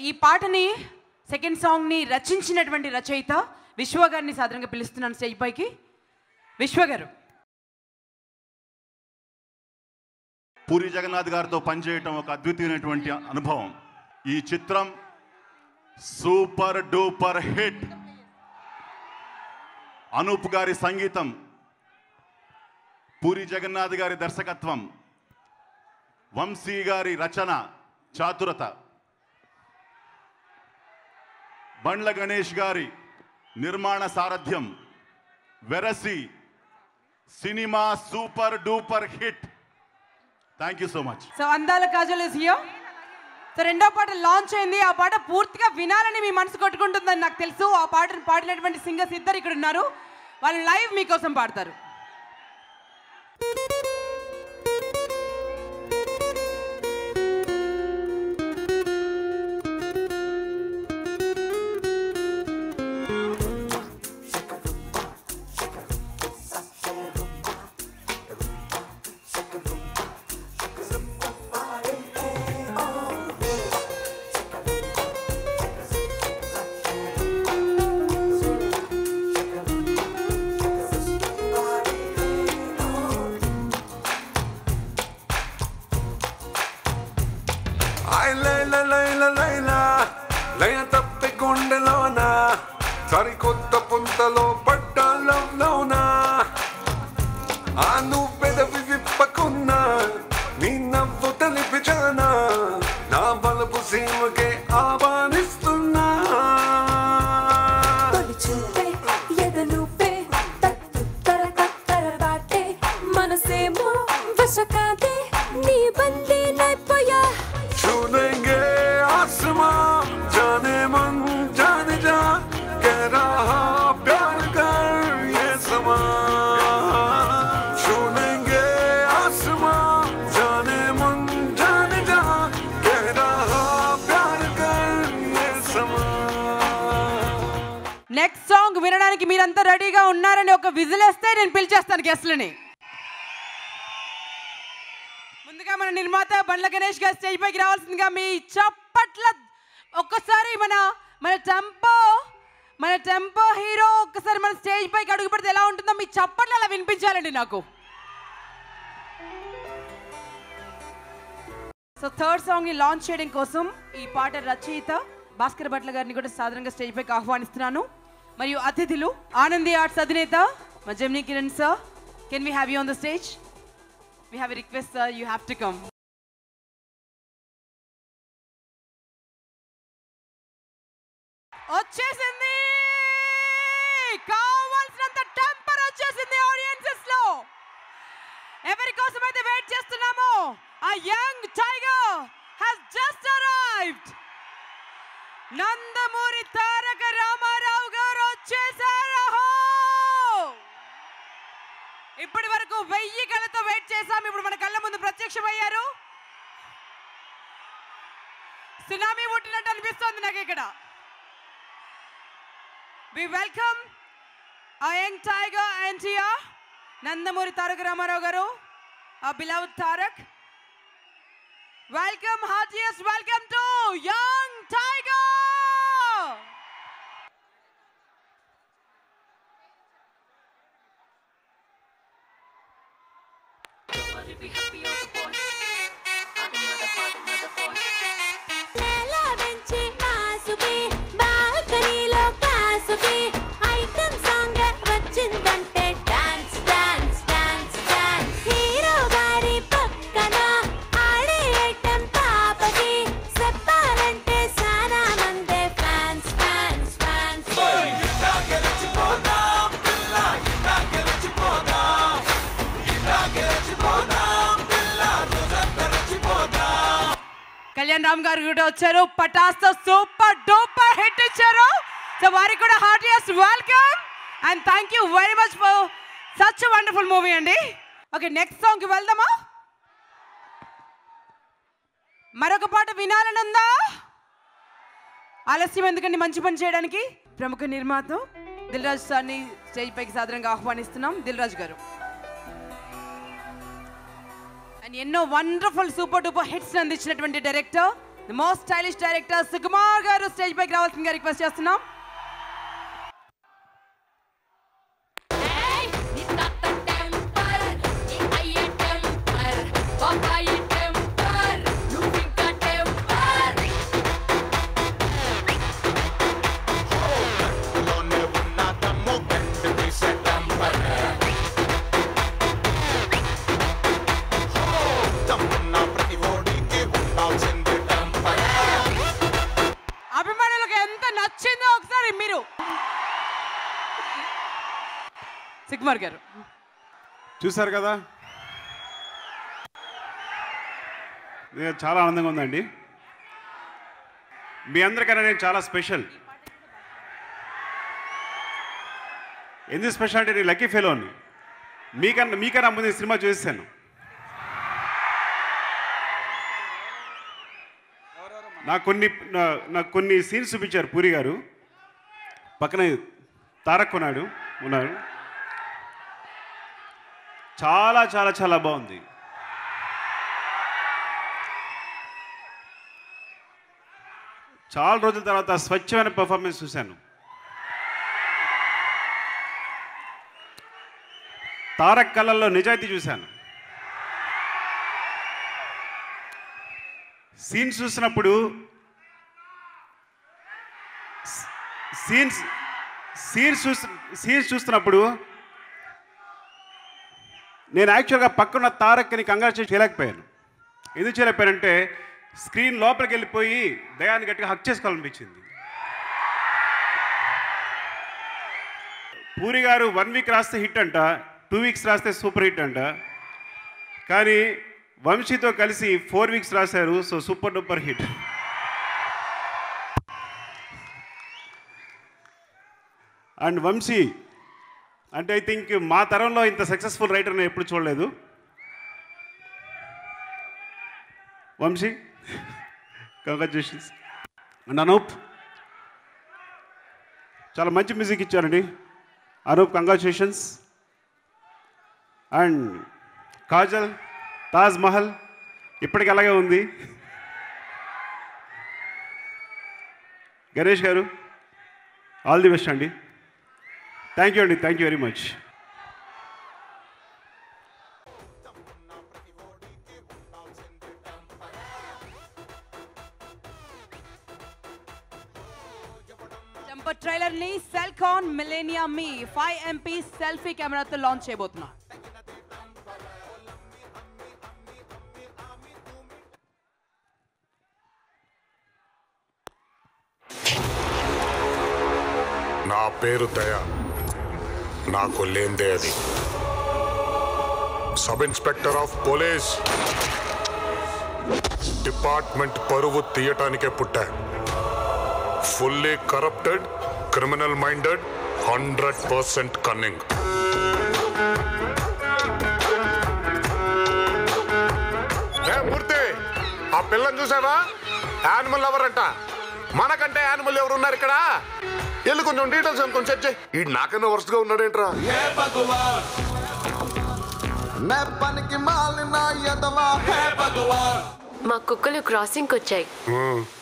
ఈ పాటని second song ని రచించినటువంటి రచయిత విశ్వ గారిని సాధారణంగా పిలుస్తున్నాను స్టేజ్ పైకి. విశ్వ గారు. పూరి జగన్నాథ్ గారితో పనిచేయటం ఒక అద్వితీయమైనటువంటి అనుభవం. ఈ చిత్రం సూపర్ డూపర్ హిట్. అనూప్ గారి సంగీతం, పూరి జగన్నాథ్ గారి దర్శకత్వం, వంశీ గారి రచన చాతురత, బండ్ల గణేష్ గారి నిర్మాణ సారథ్యం, వెరసి cinema super duper hit. Thank you so much. So అందాల కాజల్ ఇస్ హియర్. సో రెండో పాట లాంచ్ అయింది. ఆ పాట పూర్తిగా వినాలని మీ మనసు కొట్టుకుంటుందని నాకు తెలుసు. ఆ పాటను పాడినటువంటి సింగర్స్ ఇద్దరు ఇక్కడ ఉన్నారు. వాళ్ళు లైవ్ మీకోసం పాడతారు. గుండెలోనా సరికొత్త పుంతలో పట్టాలోనా ఆ నువ్వు పెదవి విప్పకున్నా నీ నవ్వు తెలిపిచానా నా బలపు సీమకే ఆహ్వానిస్తున్నా మనసేమో వశకాదే నీ బందీ నైపోయా छूलेंगे आसमां जाने मन जाने जा कह रहा प्यार कर ये समा छूलेंगे आसमां जाने मन जाने जा कह रहा प्यार कर ये समा. నెక్స్ట్ సాంగ్ వినడానికి మీరంతా రెడీగా ఉన్నారని ఒక విజిల్ వేస్తే నేను పిలిచేస్తాను గెస్ట్లని. ముందుగా మన నిర్మాత బండ్ల గణేష్ గారు స్టేజ్ పైకి రావాల్సిందిగా మీ చప్పట్ల ఒక్కసారి మన టెంపో హీరో ఒక్కసారి మన స్టేజ్ పైకి అడుగు పెడితే ఎలా ఉంటుందో మీ చప్పట్లు అలా వినిపించాలండి నాకు. సో థర్డ్ సాంగ్ ని లాంచ్ చేయడం కోసం ఈ పాట రచయిత భాస్కర్ భట్ల గారిని కూడా సాధారణంగా స్టేజ్ పైకి ఆహ్వానిస్తున్నాను. మరియు అతిథులు ఆనంది ఆర్ట్స్ అధినేత మా Gemini Kiran sir, can we have you on the stage? We have a request, sir. You have to come. వచ్చేసింది, కావాల్సినంత టెంపర్ వచ్చేసింది ఆడియన్సెస్ లో. ఎవరి కోసం అయితే వెయిట్ చేస్తున్నామో ఆ young tiger has just arrived. Nandamuri Taraka Rama Rao garu వచ్చేసారు. ఇప్పటి వరకు 1000 కళ్ళతో వెయిట్ చేశాం. ఇప్పుడు మన కళ్ళ ముందు ప్రత్యక్షమయ్యారు. సునామీ పుట్టినట్టు అనిపిస్తోంది నాకు ఇక్కడ. వి వెల్కమ్ ఆ యంగ్ టైగర్ ఎన్టీఆర్, నందమూరి తారక రామారావు గారు, ఆ beloved Tarak. Welcome, heartiest welcome to young tiger. Be happy on the voice. Lela benchi masubi balcony-lo pasubi item song vachindante dance dance dance dance hero gari pakkana aade item paapadi seppalante sana mande fans fans fans ita gelichipoda pilla ita gelichipoda ita gelichipoda Kalyan Ram గారు కూడా వచ్చారు. పటాస్తో super duper hit ఇచ్చారు. So వారికి కూడా heartiest welcome and thank you very much for such wonderful movie అండి. Okay, next సాంగ్కి వెళ్దామా? మరొక పాట వినాలని ఉందా? ఆలస్యం ఎందుకండి మంచి పని చేయడానికి. ప్రముఖ నిర్మాత దిల్ రాజు సార్ని స్టేజ్ పైకి సాధారణంగా ఆహ్వానిస్తున్నాం. దిల్ రాజు గారు అండ్ ఎన్నో వండర్ఫుల్ సూపర్ డూపర్ హిట్స్ అందించినటువంటి director the most stylish director Sukumar గారు స్టేజ్ పైకి రావాల్సిందిగా రిక్వెస్ట్ చేస్తున్నాం. అభిమానులకు ఎంత నచ్చిందో ఒకసారి మీరు సుకుమార్ గారు చూసారు కదా, చాలా ఆనందంగా ఉందండి. మీ అందరికన్నా నేను చాలా స్పెషల్. ఎందుకు స్పెషల్ అంటే నేను లక్కీ ఫెలోని. మీకన్నా ముందు సినిమా చూసాను. నాకు కొన్ని సీన్స్ చూపించారు పూరి గారు. పక్కన తారక్ ఉన్నాడు. చాలా చాలా చాలా బాగుంది. చాలా రోజుల తర్వాత స్వచ్ఛమైన పర్ఫార్మెన్స్ చూశాను. తారక్ కళల్లో నిజాయితీ చూశాను. సీన్స్ చూసినప్పుడు సీన్స్ చూస్తున్నప్పుడు నేను యాక్చువల్గా పక్కన తారక్ని కంగ్రాచులేట్ చేయలేకపోయాను. ఎందుకు చేయలేకపోయానంటే స్క్రీన్ లోపలికి వెళ్ళిపోయి దయాన్ని గట్టిగా హక్ చేసుకోవాలనిపించింది. పూరి గారు 1 వీక్ రాస్తే హిట్ అంట, 2 వీక్స్ రాస్తే సూపర్ హిట్ అంట. కానీ వంశీతో కలిసి 4 వీక్స్ రాశారు. So super duper hit. And Vamsi అంటే ఐ థింక్ మా తరంలో ఇంత సక్సెస్ఫుల్ రైటర్ నేను ఎప్పుడు చూడలేదు. వంశీ, కంగ్రాచులేషన్స్. అండ్ అనూప్ చాలా మంచి మ్యూజిక్ ఇచ్చారండి. అనూప్ కంగ్రాచులేషన్స్. అండ్ కాజల్, తాజ్ మహల్ ఇప్పటికి అలాగే ఉంది. Ganesh garu all the best అండి. థ్యాంక్ యూ అండి. Thank you very much. Jumper trailer ని సెల్కాన్ మిలేనియా మీ 5 MP సెల్ఫీ కెమెరాతో లాంచ్ చేయబోతున్నాం. నా పేరు దయ, నాకు లేందే అది. Sub inspector of police. Department పరువు తీయటానికే పుట్టా. Fully corrupted, criminal minded, 100% cunning. Murthy, ఆ పిల్లని చూసావా? యానిమల్ లవర్ అంట. మనకంటే యానిమల్ ఎవరు ఉన్నారు ఇక్కడ? వెళ్ళి కొంచెం డీటెయిల్స్ అనుకొని చెక్ చేయి. ఈ నాకన్నా వరుసగా ఉన్నాడేంట్రా? మా కుక్కలు క్రాసింగ్ వచ్చాయి.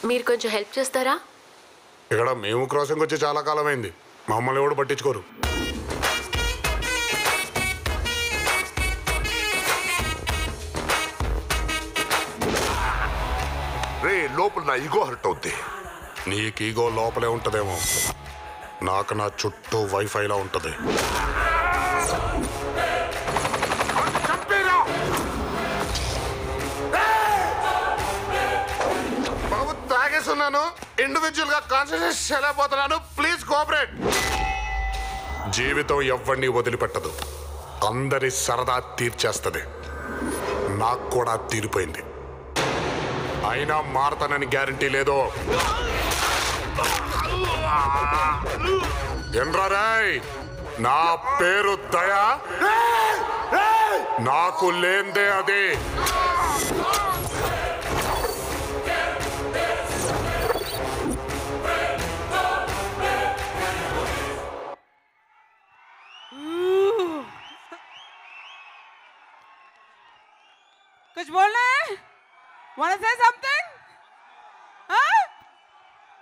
మీరు కొంచెం హెల్ప్ చేస్తారా? ఇక్కడ మేము క్రాసింగ్ వచ్చి చాలా కాలం అయింది. మమ్మల్ని ఎవడు పట్టించుకోరు. రే, లోపల నా ఈగో హర్ట్ అవుద్ది. నీకు ఈగో లోపలే ఉంటదేమో, నాకు నా చుట్టూ వైఫైలా ఉంటది. బాబు, తాగేస్తున్నాను. ఇండివిజువల్ గా కాన్సన్ట్రేట్ చేయలేకపోతున్నాను. Please cooperate. జీవితం ఎవరిని వదిలిపెట్టదు, అందరి సరదా తీర్చేస్తుంది. నాకు కూడా తీరిపోయింది. అయినా మారతానని గ్యారంటీ లేదు. ఎండ్రాయ్, నా పేరు దయా, నాకు లేందే అది. कुछ बोलना है? Wanna say something?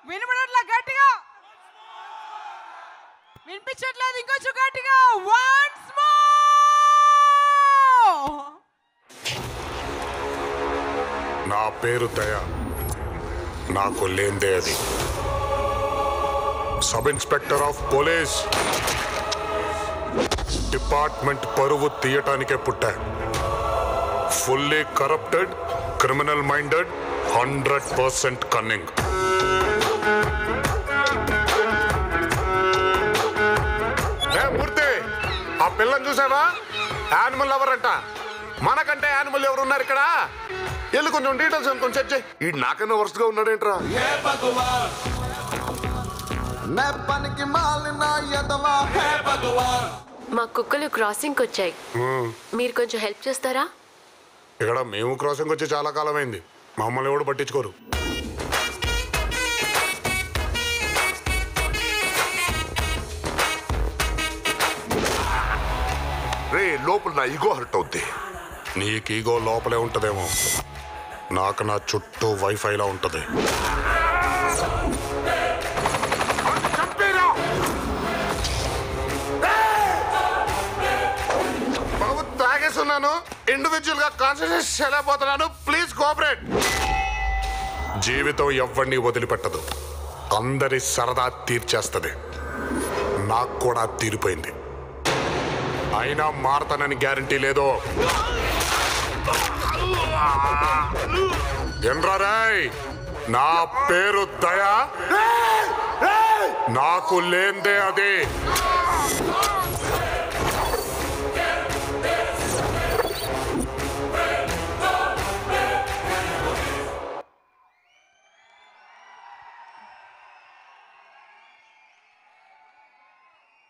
వినపడట్లా గట్టిగా వినిపించట్లేదు ఇంకొంచెం గట్టిగా వన్స్ మోర్ నా పేరు దయ నాకు లేందే అది sub inspector of police department పరువు తీయటానికే పుట్టా fully corrupted criminal minded 100% cunning Murthy ఆ పిల్లని చూసావా యానిమల్ లవర్ అంట మనకంటే యానిమల్ ఎవరు ఉన్నారు ఇక్కడ వెళ్ళి కొంచెం డీటెయిల్స్ కొంచెం చెక్ చేయి ఈ నాకన్నా వరుసగా ఉన్నాడేంట్రా మా కుక్కలు క్రాసింగ్ వచ్చాయి మీరు కొంచెం హెల్ప్ చేస్తారా ఇక్కడ మేము క్రాసింగ్ వచ్చి చాలా కాలం అయింది మమ్మల్ని ఎవడు పట్టించుకోరు రే లోపల నా ఈగో హర్ట్ అవుద్ది నీకు ఈగో లోపలే ఉంటదేమో నాకు నా చుట్టూ వైఫైలా ఉంటది బాబు తాగేస్తున్నాను ఇండివిజువల్ గా కాన్సన్ట్రేట్ చేయలేకపోతున్నాను ప్లీజ్ కోఆపరేట్ జీవితం ఎవరిని వదిలిపెట్టదు అందరి సరదా తీర్చేస్తుంది నాకు కూడా తీరిపోయింది అయినా మారతానని గ్యారంటీ లేదు ఎండ్రాయ్ నా పేరు దయా నాకు లేందే అది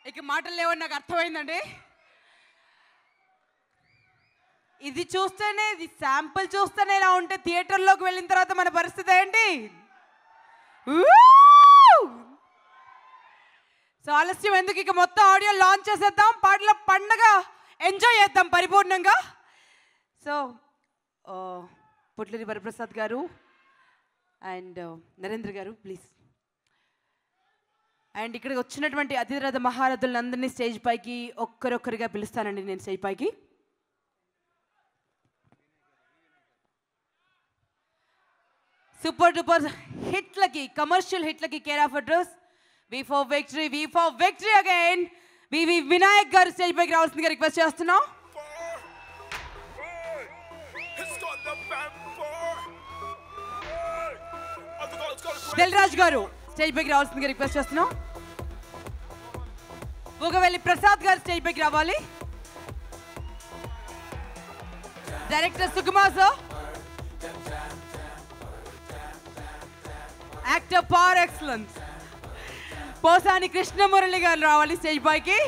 ఇక మాటలు లేవని నాకు అర్థమైందండి ఇది చూస్తేనే ఇది శాంపుల్ చూస్తేనే ఇలా ఉంటే థియేటర్లోకి వెళ్ళిన తర్వాత మన పరిస్థితి ఏంటి సో ఆలస్యం ఎందుకు ఇక మొత్తం ఆడియో లాంచ్ చేసేద్దాం పాటల పండగ ఎంజాయ్ చేద్దాం పరిపూర్ణంగా సో పుట్లూరి వరప్రసాద్ గారు అండ్ నరేంద్ర గారు ప్లీజ్ అండ్ ఇక్కడికి వచ్చినటువంటి అతిరథ మహారథులందరినీ స్టేజ్ పైకి ఒక్కరొక్కరిగా పిలుస్తానండి నేను స్టేజ్ పైకి సూపర్ డూపర్ హిట్లకి కమర్షియల్ హిట్లకి care of address V for victory again V V Vinayak garu stage పైకి రావాల్సిందిగా రిక్వెస్ట్ చేస్తున్నాం దిల్రాజ్ గారు స్టేజ్ పైకి రావాల్సిందిగా రిక్వెస్ట్ చేస్తున్నాం బుగవెల్లి ప్రసాద్ గారు స్టేజ్ పైకి రావాలి director Sukumar sir actor power excellence Posani Krishnamurali garu రావాలి స్టేజ్ పైకి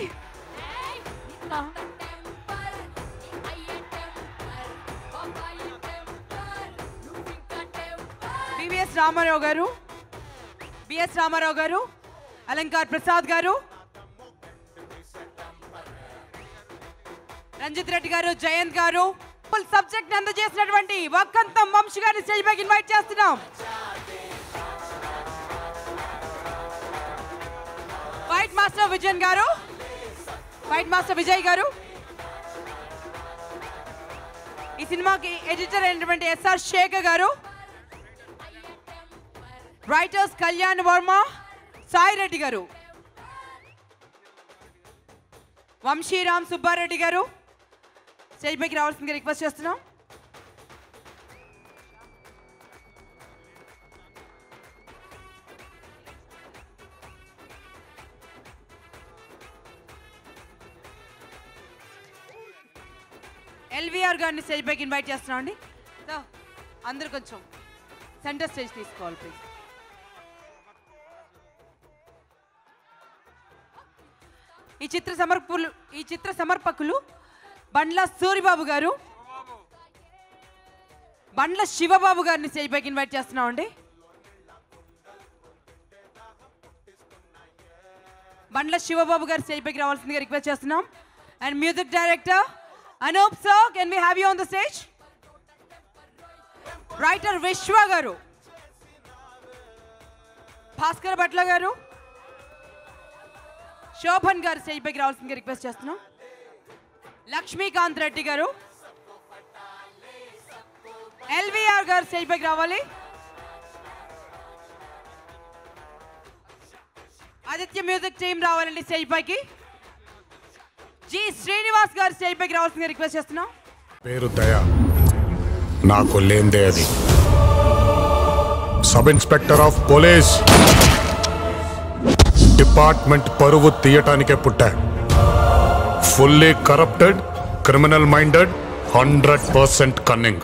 బిఎస్ రామారావు గారు అలంకార్ ప్రసాద్ గారు రంజిత్ రెడ్డి గారు జయంత్ గారు సబ్జెక్ట్ అందజేసినటువంటి వక్కంతం వంశీ గారిని స్టేజ్ పైకి ఇన్వైట్ చేస్తున్నాం ఫైట్ మాస్టర్ విజయ్ గారు ఈ సినిమాకి ఎడిటర్ అయినటువంటి ఎస్ఆర్ శేఖర్ గారు రైటర్స్ కళ్యాణ్ వర్మ సాయి రెడ్డి గారు వంశీరామ్ సుబ్బారెడ్డి గారు స్టేజ్ పైకి రావాల్సిందిగా రిక్వెస్ట్ చేస్తున్నాం ఎల్వీఆర్ గారిని స్టేజ్ పైకి ఇన్వైట్ చేస్తున్నాం అండి సో అందరు కొంచెం సెంటర్ స్టేజ్ తీసుకోవాలి ప్లీజ్ ఈ చిత్ర సమర్పకులు బండ్ల సూరిబాబు గారు బండ్ల శివబాబు గారిని స్టేజ్ పైకి ఇన్వైట్ చేస్తున్నాం అండి బండ్ల శివబాబు గారు స్టేజ్ పైకి రావాల్సిందిగా రిక్వెస్ట్ చేస్తున్నాం and music director Anup sir, can we have you on the stage? Writer Vishwa garu, Bhaskar Bhatla గారు, శోభన్ గారు స్టేజ్ పైకి రావాల్సిందిగా రిక్వెస్ట్ చేస్తున్నాం. లక్ష్మీకాంత్ రెడ్డి గారు, ఎల్వీఆర్ గారు స్టేజ్ పైకి రావాలి. ఆదిత్య మ్యూజిక్ టీం రావాలండి స్టేజ్ పైకి. జి శ్రీనివాస్ గారు స్టేజ్ పైకి రావాల్సిందిగా రిక్వెస్ట్ చేస్తున్నాం. పేరు దయ, నాకు లేందే అది. Sub inspector of police department పరువు తీయటానికే పుట్టా. Fully corrupted, criminal minded, 100% cunning.